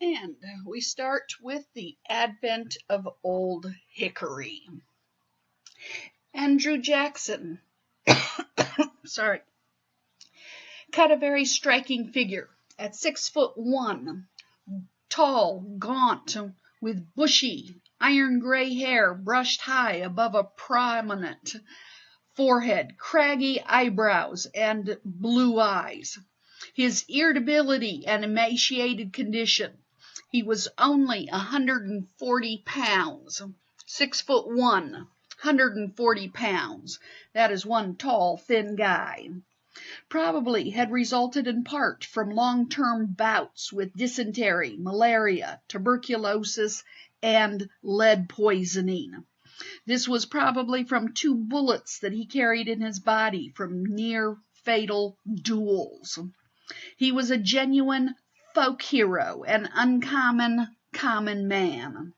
And we start with the advent of Old Hickory. Andrew Jackson, sorry, cut a very striking figure at 6'1", tall, gaunt, with bushy, iron gray hair brushed high above a prominent forehead, craggy eyebrows, and blue eyes. His irritability and emaciated condition. He was only 140 pounds, 6'1", 140 pounds. That is one tall, thin guy. Probably had resulted in part from long-term bouts with dysentery, malaria, tuberculosis, and lead poisoning. This was probably from 2 bullets that he carried in his body from near fatal duels. He was a genuine folk hero, an uncommon, common man.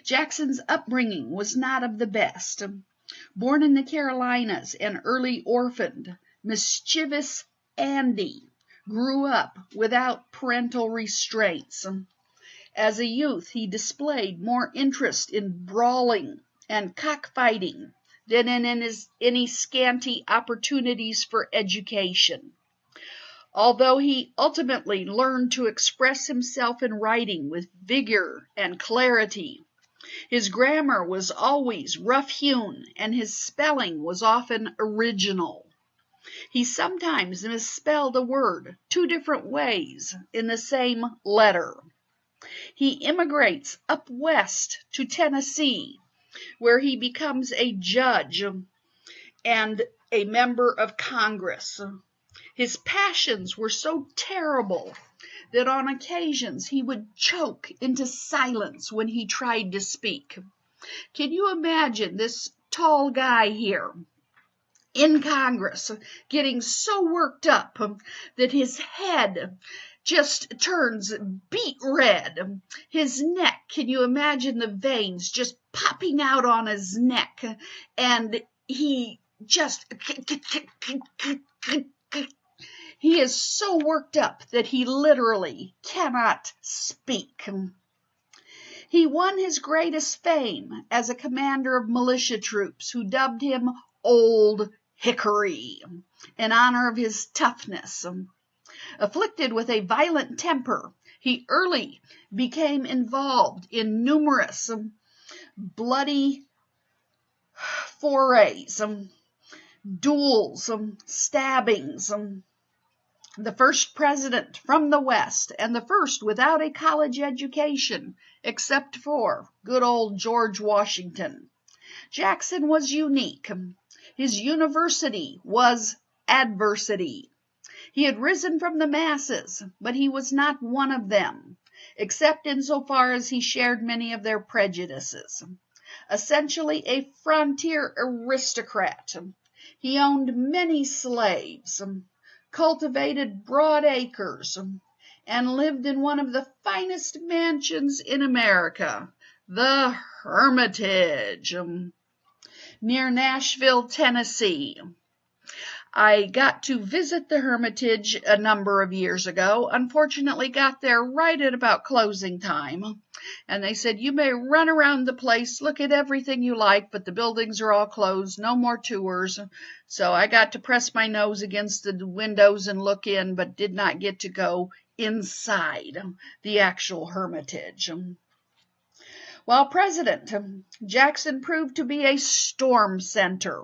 Jackson's upbringing was not of the best. Born in the Carolinas and early orphaned, mischievous Andy grew up without parental restraints. As a youth, he displayed more interest in brawling and cockfighting than in any scanty opportunities for education. Although he ultimately learned to express himself in writing with vigor and clarity, his grammar was always rough-hewn and his spelling was often original. He sometimes misspelled a word 2 different ways in the same letter. He immigrates up west to Tennessee, where he becomes a judge and a member of Congress. His passions were so terrible that on occasions he would choke into silence when he tried to speak. Can you imagine this tall guy here in Congress getting so worked up that his head just turns beet red? His neck, can you imagine the veins just popping out on his neck? And he just, he is so worked up that he literally cannot speak. He won his greatest fame as a commander of militia troops who dubbed him Old Hickory in honor of his toughness. Afflicted with a violent temper, he early became involved in numerous bloody forays, duels, stabbings. The first president from the West, and the first without a college education, except for good old George Washington. Jackson was unique. His university was adversity. He had risen from the masses, but he was not one of them, except insofar as he shared many of their prejudices. Essentially a frontier aristocrat, he owned many slaves, cultivated broad acres, and lived in one of the finest mansions in America, the Hermitage, near Nashville, Tennessee. I got to visit the Hermitage a number of years ago. Unfortunately, got there right at about closing time. And they said, you may run around the place, look at everything you like, but the buildings are all closed, no more tours. So I got to press my nose against the windows and look in, but did not get to go inside the actual Hermitage. While president, Jackson proved to be a storm center.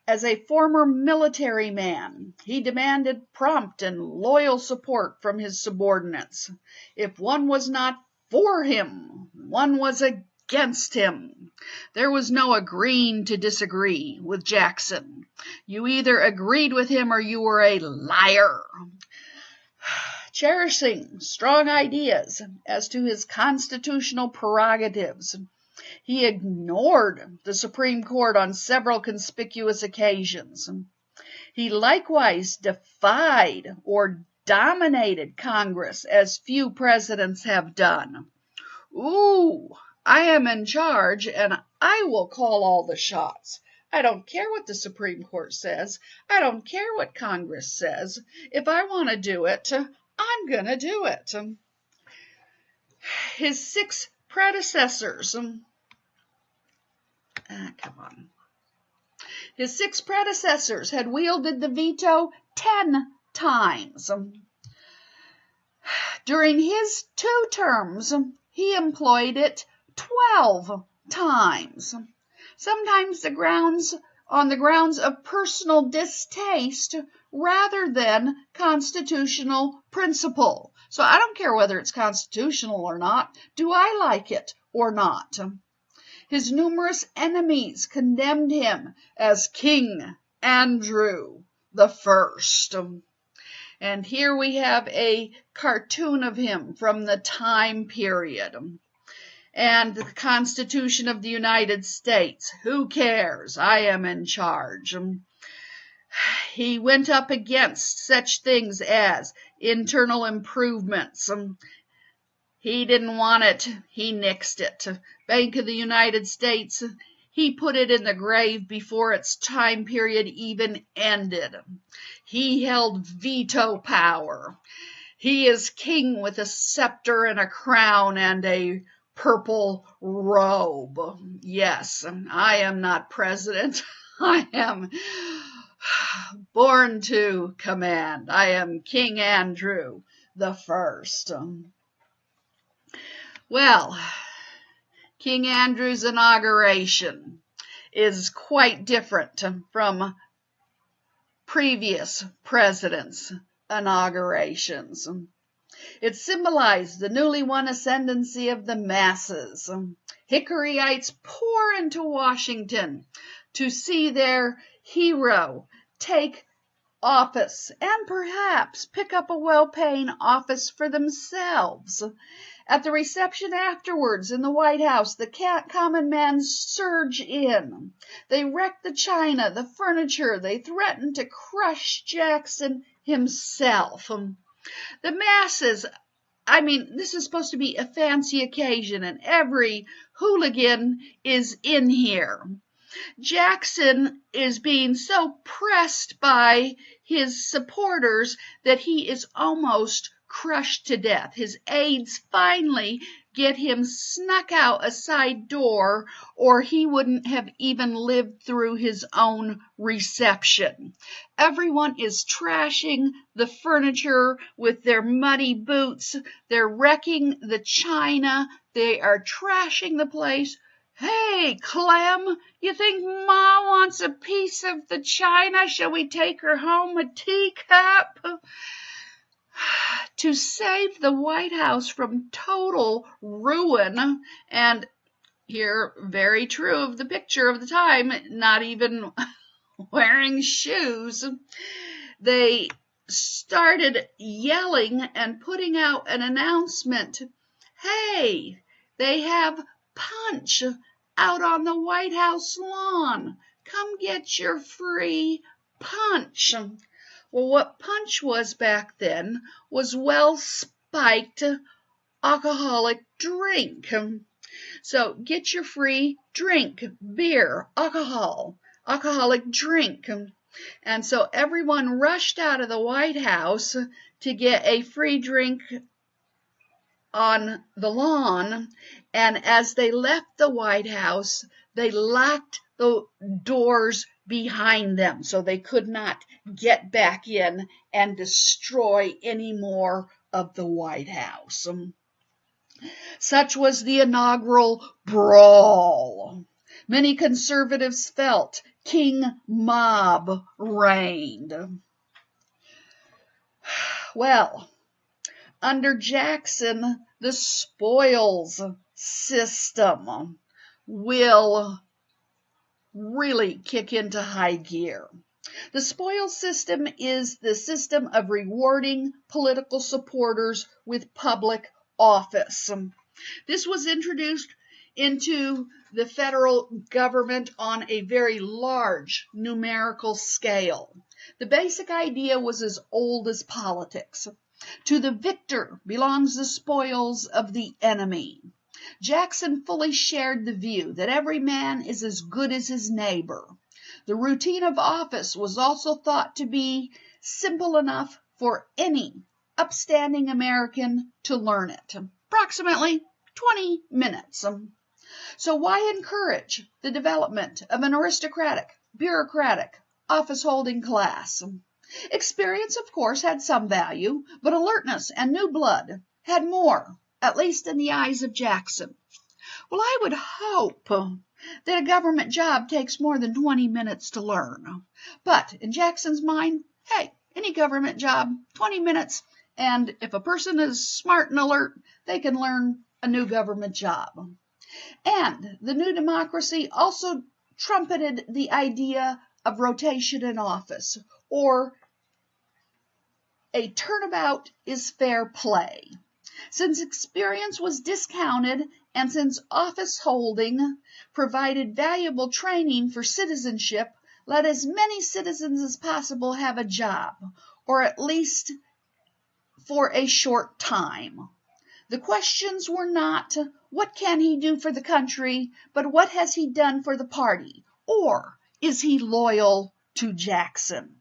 As a former military man, he demanded prompt and loyal support from his subordinates. If one was not for him, one was against him. There was no agreeing to disagree with Jackson. You either agreed with him or you were a liar. Cherishing strong ideas as to his constitutional prerogatives, he ignored the Supreme Court on several conspicuous occasions. He likewise defied or dominated Congress as few presidents have done. Ooh, I am in charge and I will call all the shots. I don't care what the Supreme Court says. I don't care what Congress says. If I want to do it, I'm going to do it. His six predecessors, His six predecessors had wielded the veto 10 times. During his 2 terms, he employed it 12 times. Sometimes on the grounds of personal distaste rather than constitutional principle. So I don't care whether it's constitutional or not. Do I like it or not? His numerous enemies condemned him as King Andrew the First. And here we have a cartoon of him from the time period. And the Constitution of the United States. Who cares? I am in charge. He went up against such things as internal improvements. He didn't want it. He nixed it. Bank of the United States, he put it in the grave before its time period even ended. He held veto power. He is king with a scepter and a crown and a purple robe. Yes, I am not president. I am born to command. I am King Andrew the First. Well, King Andrew's inauguration is quite different from previous presidents' inaugurations. It symbolized the newly won ascendancy of the masses. Hickoryites pour into Washington to see their hero take office and perhaps pick up a well-paying office for themselves. At the reception afterwards in the White House, the common man surge in. They wreck the china, the furniture. They threaten to crush Jackson himself. The masses, this is supposed to be a fancy occasion, and every hooligan is in here. Jackson is being so pressed by his supporters that he is almost crushed to death. His aides finally get him snuck out a side door, or he wouldn't have even lived through his own reception. Everyone is trashing the furniture with their muddy boots. They're wrecking the china. They are trashing the place. Hey, Clem, you think Ma wants a piece of the china? Shall we take her home a teacup? To save the White House from total ruin, and here, very true of the picture of the time, not even wearing shoes, they started yelling and putting out an announcement. Hey, they have punch out on the White House lawn. Come get your free punch. Well, what punch was back then was well-spiked alcoholic drink. So get your free drink, beer, alcoholic drink. And so everyone rushed out of the White House to get a free drink on the lawn, and as they left the White House, they locked the doors behind them so they could not get back in and destroy any more of the White House. Such was the inaugural brawl. Many conservatives felt King Mob reigned. Well, under Jackson, the spoils system will really kick into high gear. The spoils system is the system of rewarding political supporters with public office. This was introduced into the federal government on a very large numerical scale. The basic idea was as old as politics. To the victor belongs the spoils of the enemy. Jackson fully shared the view that every man is as good as his neighbor. The routine of office was also thought to be simple enough for any upstanding American to learn it. Approximately 20 minutes. So why encourage the development of an aristocratic, bureaucratic, office-holding class? Experience, of course, had some value, but alertness and new blood had more, at least in the eyes of Jackson. Well, I would hope that a government job takes more than 20 minutes to learn. But in Jackson's mind, hey, any government job, 20 minutes, and if a person is smart and alert, they can learn a new government job. And the new democracy also trumpeted the idea of rotation in office, or a turnabout is fair play. Since experience was discounted and since office holding provided valuable training for citizenship, let as many citizens as possible have a job, or at least for a short time. The questions were not, what can he do for the country, but what has he done for the party, or is he loyal to Jackson?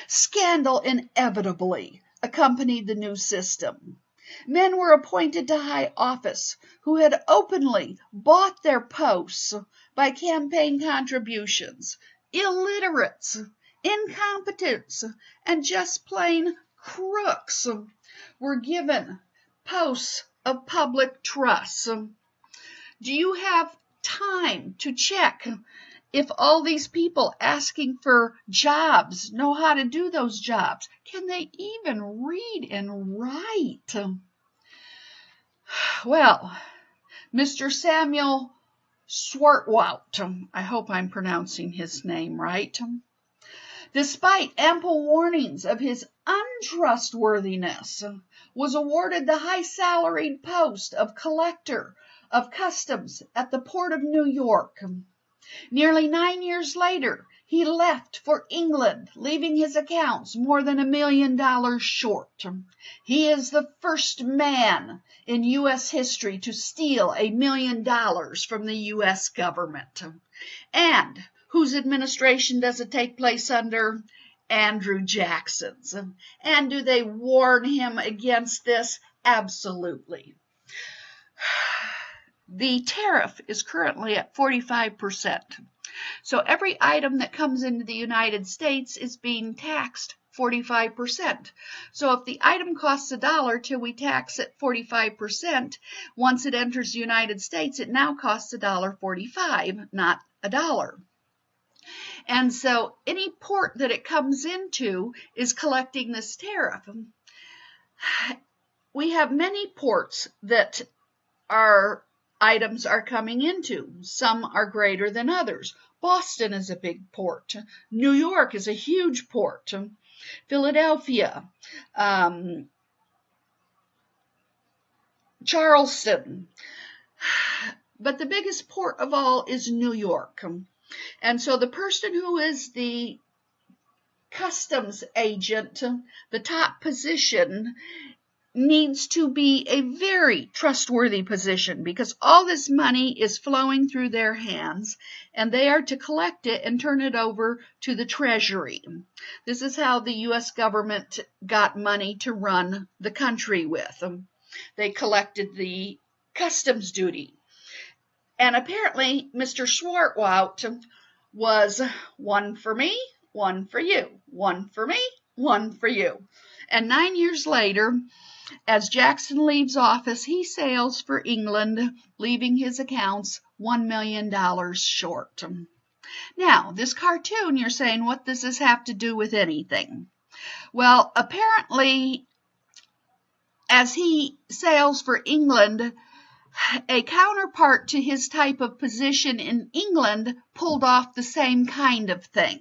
Scandal inevitably accompanied the new system. Men were appointed to high office who had openly bought their posts by campaign contributions. Illiterates, incompetents, and just plain crooks were given posts of public trust. Do you have time to check if all these people asking for jobs know how to do those jobs? Can they even read and write? Well, Mr. Samuel Swartwout, I hope I'm pronouncing his name right, despite ample warnings of his untrustworthiness, was awarded the high-salaried post of collector of customs at the port of New York. Nearly 9 years later, he left for England, leaving his accounts more than $1 million short. He is the first man in U.S. history to steal $1 million from the U.S. government. And whose administration does it take place under? Andrew Jackson's. And do they warn him against this? Absolutely. The tariff is currently at 45%. So every item that comes into the United States is being taxed 45%. So if the item costs $1 till we tax it 45%, once it enters the United States, it now costs $1.45, not $1. And so any port that it comes into is collecting this tariff. We have many ports that our items are coming into. Some are greater than others. Boston is a big port. New York is a huge port. Philadelphia, Charleston. But the biggest port of all is New York. And so the person who is the customs agent, the top position, needs to be a very trustworthy position because all this money is flowing through their hands and they are to collect it and turn it over to the Treasury. This is how the U.S. government got money to run the country with. They collected the customs duty. And apparently Mr. Swartwout was one for me, one for you, one for me, one for you. And 9 years later, as Jackson leaves office, he sails for England, leaving his accounts $1 million short. Now, this cartoon, you're saying, what does this have to do with anything? Well, apparently, as he sails for England, a counterpart to his type of position in England pulled off the same kind of thing.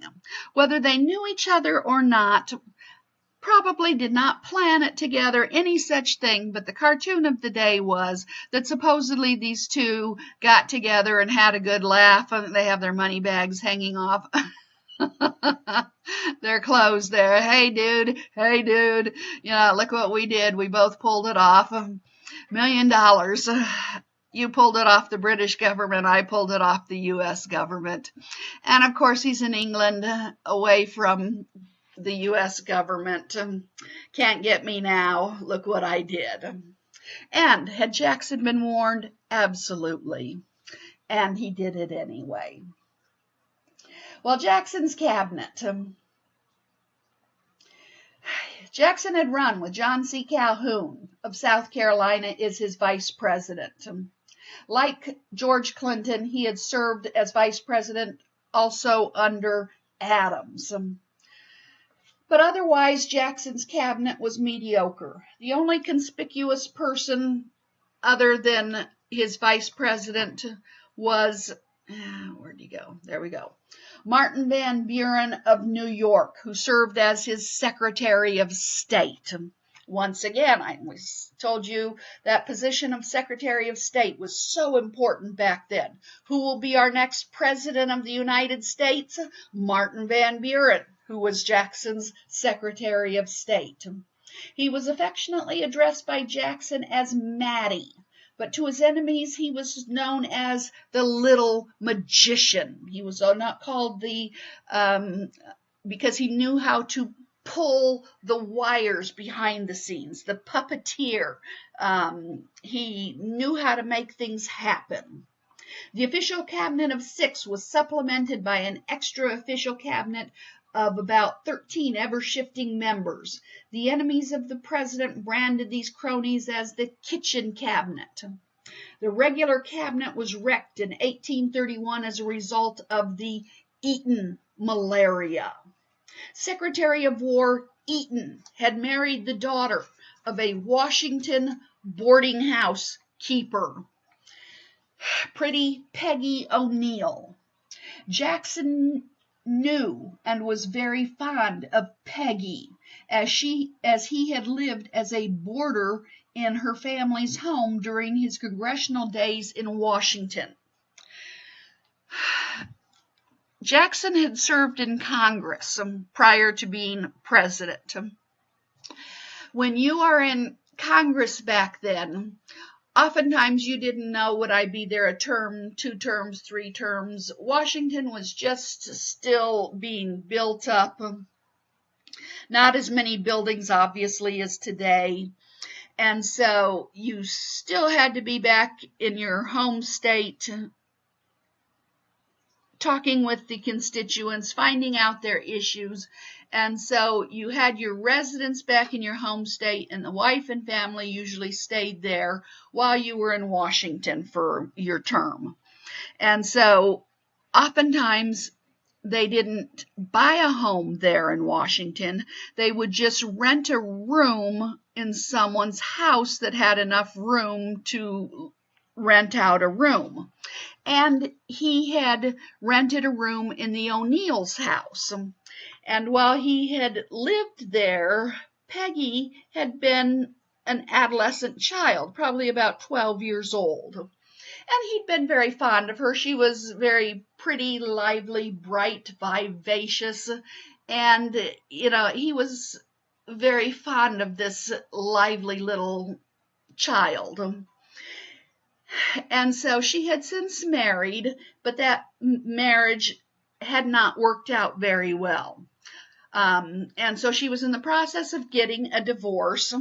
Whether they knew each other or not, probably did not plan it together, any such thing, but the cartoon of the day was that supposedly these two got together and had a good laugh, and they have their money bags hanging off their clothes there. Hey dude, you know, look what we did. We both pulled it off. $1 million. You pulled it off the British government. I pulled it off the U.S. government. And of course, he's in England, away from the U.S. government. Can't get me now. Look what I did. And had Jackson been warned? Absolutely. And he did it anyway. Well, Jackson's cabinet. Jackson had run with John C. Calhoun of South Carolina as his vice president. Like George Clinton, he had served as vice president also under Adams. But otherwise, Jackson's cabinet was mediocre. The only conspicuous person other than his vice president was, where'd he go? There we go. Martin Van Buren of New York, who served as his Secretary of State. Once again, I told you that position of Secretary of State was so important back then. Who will be our next President of the United States? Martin Van Buren, who was Jackson's Secretary of State. He was affectionately addressed by Jackson as Matty, but to his enemies he was known as the Little Magician. He was not called because he knew how to pull the wires behind the scenes, the puppeteer. He knew how to make things happen. The official cabinet of 6 was supplemented by an extra official cabinet of about 13 ever-shifting members. The enemies of the president branded these cronies as the kitchen cabinet. The regular cabinet was wrecked in 1831 as a result of the Eaton malaria. Secretary of War Eaton had married the daughter of a Washington boarding house keeper, Pretty Peggy O'Neill. Jackson knew and was very fond of Peggy, as he had lived as a boarder in her family's home during his congressional days in Washington. Jackson had served in Congress prior to being president. When you are in Congress back then, oftentimes you didn't know, would I be there a term, 2 terms, 3 terms? Washington was just still being built up. Not as many buildings, obviously, as today. And so you still had to be back in your home state, talking with the constituents, finding out their issues. And so you had your residence back in your home state, and the wife and family usually stayed there while you were in Washington for your term. And so oftentimes they didn't buy a home there in Washington. They would just rent a room in someone's house that had enough room to rent out a room. And he had rented a room in the O'Neill's house. And while he had lived there, Peggy had been an adolescent child, probably about 12 years old. And he'd been very fond of her. She was very pretty, lively, bright, vivacious. And, he was very fond of this lively little child. And so she had since married, but that marriage had not worked out very well. And so she was in the process of getting a divorce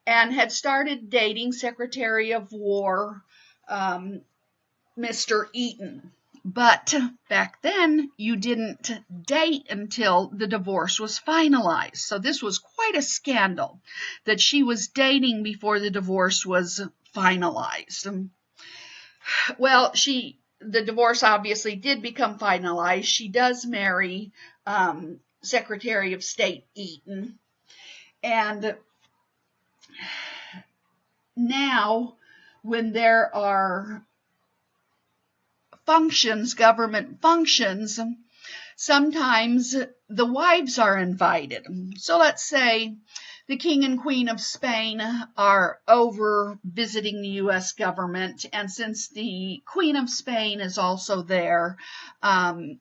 and had started dating Secretary of War Mr. Eaton. But back then, you didn't date until the divorce was finalized. So this was quite a scandal that she was dating before the divorce was finalized. Well, the divorce obviously did become finalized. She does marry Secretary of State Eaton. And now, when there are functions, government functions, sometimes the wives are invited. So let's say the King and Queen of Spain are over visiting the U.S. government, and since the Queen of Spain is also there,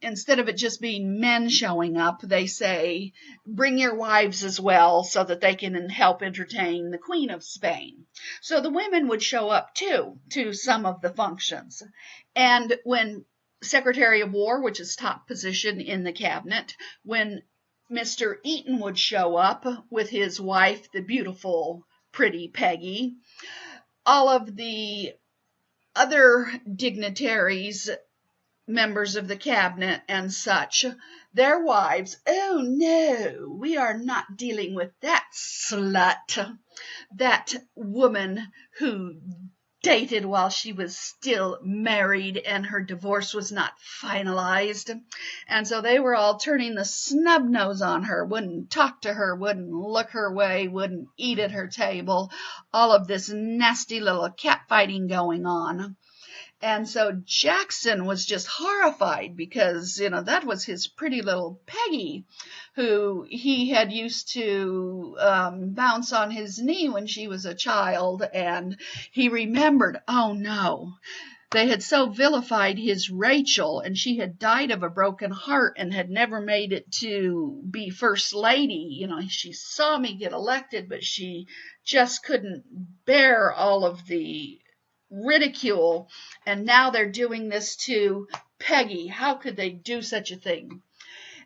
instead of it just being men showing up, they say, bring your wives as well so that they can help entertain the Queen of Spain. So the women would show up too to some of the functions. And when Secretary of War, which is top position in the cabinet, when Mr. Eaton would show up with his wife, the beautiful, pretty Peggy, all of the other dignitaries, members of the cabinet and such, their wives, oh no, we are not dealing with that slut, that woman who dated while she was still married and her divorce was not finalized. And so they were all turning the snub nose on her, wouldn't talk to her, wouldn't look her way, wouldn't eat at her table. All of this nasty little catfighting going on. And so Jackson was just horrified because, that was his pretty little Peggy, who he had used to bounce on his knee when she was a child. And he remembered, oh no, they had so vilified his Rachel, and she had died of a broken heart and had never made it to be first lady. She saw me get elected, but she just couldn't bear all of the ridicule, and now they're doing this to Peggy. How could they do such a thing?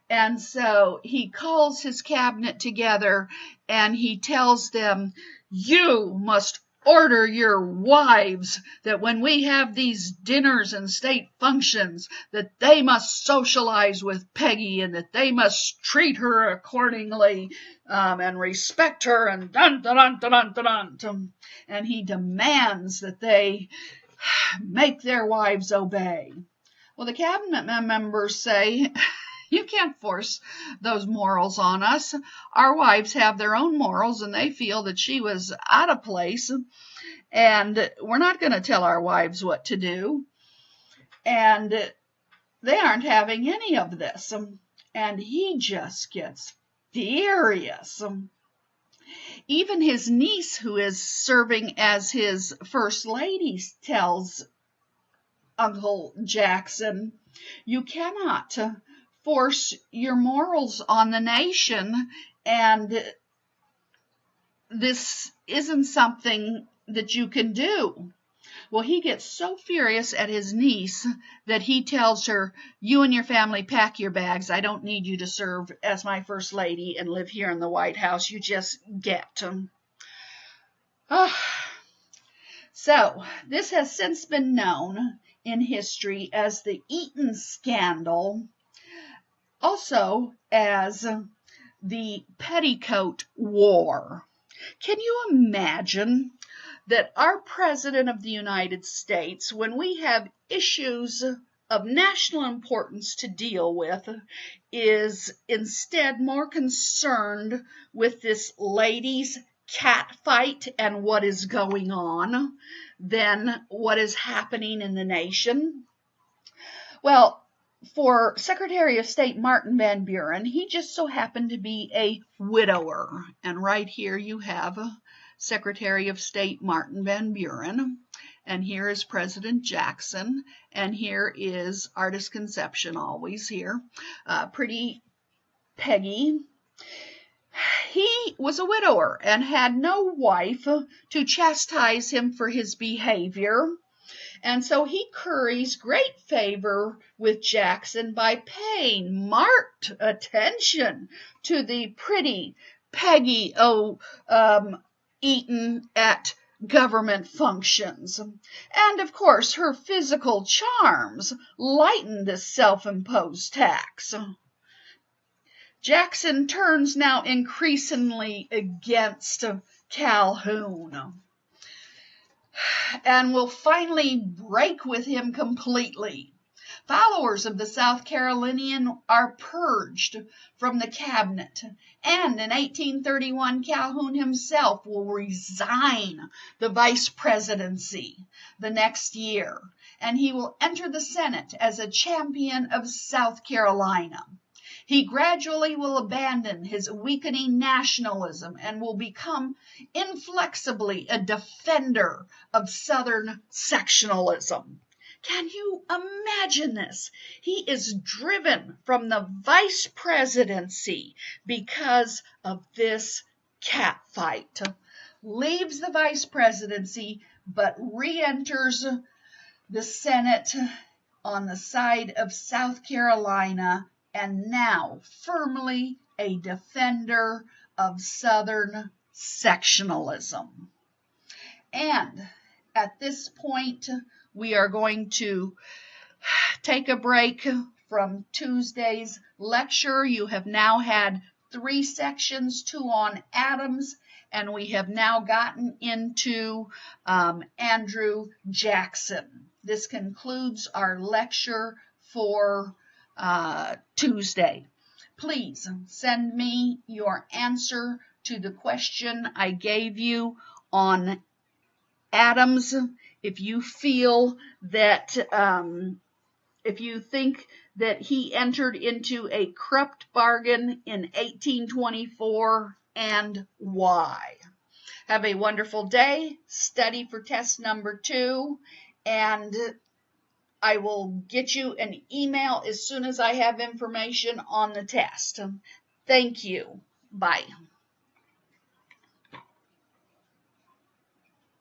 And so he calls his cabinet together and he tells them, you must order your wives that when we have these dinners and state functions, that they must socialize with Peggy and that they must treat her accordingly, and respect her, and dun dun dun dun dun dun. And he demands that they make their wives obey. Well, the cabinet members say, you can't force those morals on us. Our wives have their own morals, and they feel that she was out of place, and we're not going to tell our wives what to do. And they aren't having any of this. And he just gets furious. Even his niece, who is serving as his first lady, tells Uncle Jackson, you cannot force your morals on the nation, and this isn't something that you can do. Well, he gets so furious at his niece that he tells her, you and your family pack your bags. I don't need you to serve as my first lady and live here in the White House. You just get. So this has since been known in history as the Eaton Scandal, also as the Petticoat War. Can you imagine that our President of the United States, when we have issues of national importance to deal with, is instead more concerned with this ladies' cat fight and what is going on than what is happening in the nation? Well, for Secretary of State Martin Van Buren, he just so happened to be a widower. And right here you have Secretary of State Martin Van Buren, and here is President Jackson, and here is Artist Conception, always here, pretty Peggy. He was a widower and had no wife to chastise him for his behavior. And so he curries great favor with Jackson by paying marked attention to the pretty Peggy Eaton at government functions. And of course, her physical charms lightened this self-imposed tax. Jackson turns now increasingly against Calhoun and will finally break with him completely. Followers of the South Carolinian are purged from the cabinet, and in 1831 Calhoun himself will resign the vice presidency the next year, and he will enter the Senate as a champion of South Carolina. He gradually will abandon his weakening nationalism and will become inflexibly a defender of Southern sectionalism. Can you imagine this? He is driven from the vice presidency because of this catfight. Leaves the vice presidency, but re-enters the Senate on the side of South Carolina, and now firmly a defender of Southern sectionalism. And at this point, we are going to take a break from Tuesday's lecture. You have now had 3 sections, 2 on Adams, and we have now gotten into Andrew Jackson. This concludes our lecture for Tuesday. Please send me your answer to the question I gave you on Adams. If you feel that if you think that he entered into a corrupt bargain in 1824, and why. Have a wonderful day. Study for test number 2, and I will get you an email as soon as I have information on the test. Thank you. Bye.